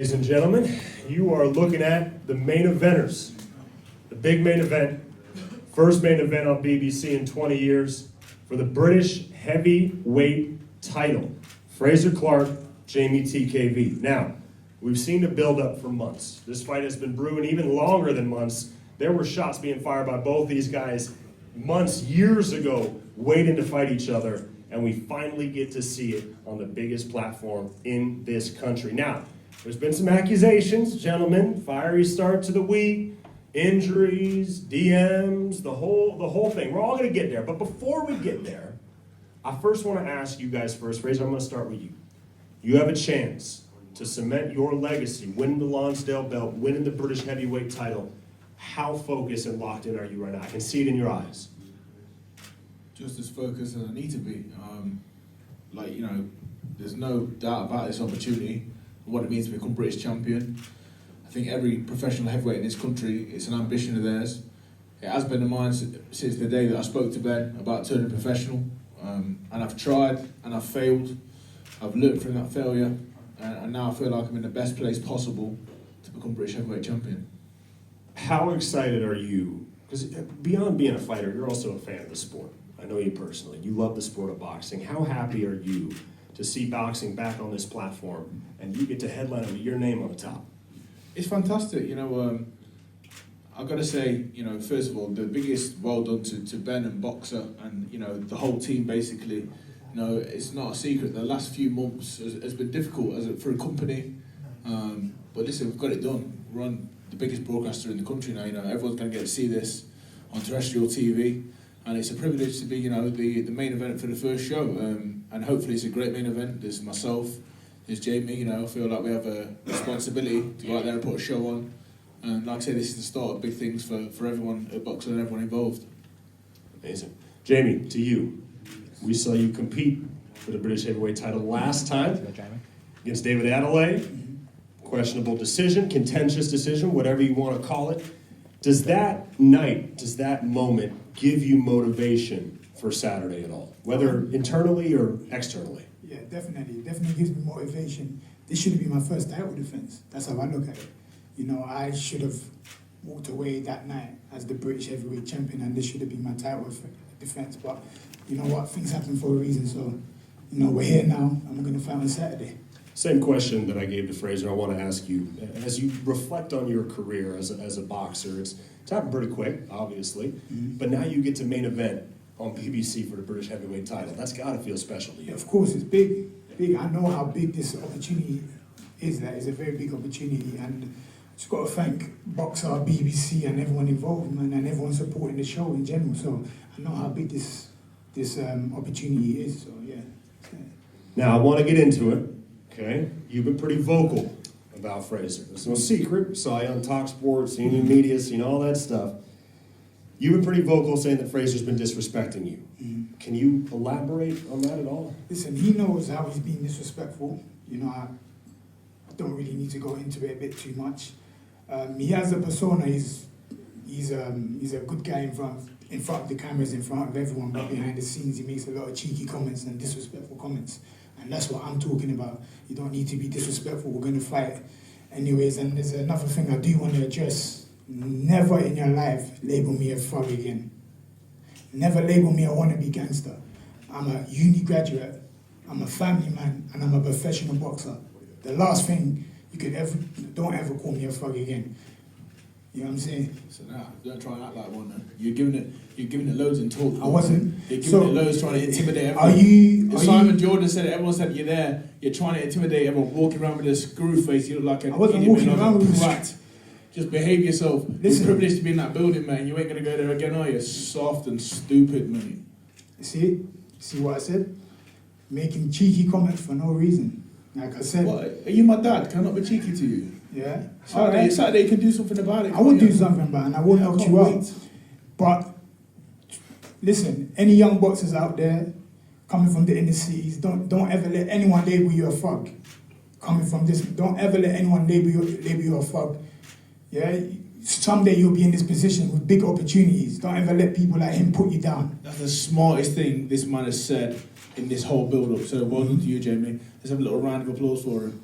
Ladies and gentlemen, you are looking at the main eventers. The big main event, first main event on BBC in 20 years for the British heavyweight title. FRAZER CLARKE, JEAMIE TKV. Now, we've seen the build-up for months. This fight has been brewing even longer than months. There were shots being fired by both these guys months, years ago, waiting to fight each other, and we finally get to see it on the biggest platform in this country. Now, there's been some accusations, gentlemen, fiery start to the week, injuries, DMs, the whole thing. We're all going to get there. But before we get there, I first want to ask you guys first. FRAZER, I'm going to start with you. You have a chance to cement your legacy, winning the Lonsdale belt, winning the British heavyweight title. How focused and locked in are you right now? I can see it in your eyes. Just as focused as I need to be. There's no doubt about this opportunity. What it means to become British champion. I think every professional heavyweight in this country, it's an ambition of theirs. It has been of mine since the day that I spoke to Ben about turning professional. And I've tried and I've failed. I've learned from that failure, and now I feel like I'm in the best place possible to become British heavyweight champion. How excited are you? Because beyond being a fighter, you're also a fan of the sport. I know you personally. You love the sport of boxing. How happy are you to see boxing back on this platform and you get to headline it with your name on the top? It's fantastic. I've got to say, first of all, the biggest well done to Ben and Boxer and, the whole team basically. It's not a secret. The last few months has been difficult for a company. But listen, we've got it done. We're on the biggest broadcaster in the country now. Everyone's going to get to see this on terrestrial TV. And it's a privilege to be, the main event for the first show. And hopefully it's a great main event. There's myself, there's Jamie. I feel like we have a responsibility to go out there and put a show on. And like I say, this is the start of big things for everyone at Boxer and everyone involved. Amazing. Jamie, to you. We saw you compete for the British heavyweight title last time against David Adelaide. Questionable decision, contentious decision, whatever you want to call it. Does that moment give you motivation for Saturday at all, whether internally or externally? Yeah, definitely. It definitely gives me motivation. This should have been my first title defense. That's how I look at it. I should have walked away that night as the British heavyweight champion, and this should have been my title defense. But you know what? Things happen for a reason. So, we're here now, and we're going to fight on Saturday. Same question that I gave to FRAZER, I want to ask you. As you reflect on your career as a boxer, it's happened pretty quick, obviously, but now you get to main event on BBC for the British heavyweight title. That's got to feel special to you. Yeah, of course, it's big. I know how big this opportunity is. That is a very big opportunity, and just got to thank Boxer, BBC, and everyone involved, man, and everyone supporting the show in general. So I know how big this opportunity is. So yeah. Now I want to get into it. Okay, you've been pretty vocal about FRAZER. It's no secret. Saw you on Talk Sports, seen you in media, seen all that stuff. You've been pretty vocal saying that FRAZER's been disrespecting you. Can you elaborate on that at all? Listen, he knows how he's been disrespectful. I don't really need to go into it a bit too much. He has a persona. He's a good guy in front of the cameras, in front of everyone, but behind the scenes he makes a lot of cheeky comments and disrespectful comments. And that's what I'm talking about. You don't need to be disrespectful. We're going to fight anyways. And there's another thing I do want to address. Never in your life label me a thug again. Never label me a wannabe gangster. I'm a uni graduate, I'm a family man, and I'm a professional boxer. The last thing you could don't ever call me a thug again. You know what I'm saying? So now, don't try and act like one. Then. You're giving it loads in talk. I wasn't. You're giving it loads, trying to intimidate everyone. Simon Jordan said it. Everyone said you're there. You're trying to intimidate everyone, walking around with a screw face. You look like an I wasn't walking around with a brat. Just behave yourself. Listen, you're privileged to be in that building, man. You ain't gonna go there again, are you? Soft and stupid, man. See what I said? Making cheeky comments for no reason. Like I said. What? Are you my dad? Can I not be cheeky to you? Yeah. Saturday you can do something about it. I will do something about it, and I will knock you out. But listen, any young boxers out there coming from the inner cities, don't ever let anyone label you a thug. Coming from this, don't ever let anyone label you a thug. Yeah. Someday you'll be in this position with big opportunities. Don't ever let people like him put you down. That's the smartest thing this man has said in this whole build-up. So well done to you, Jamie. Let's have a little round of applause for him.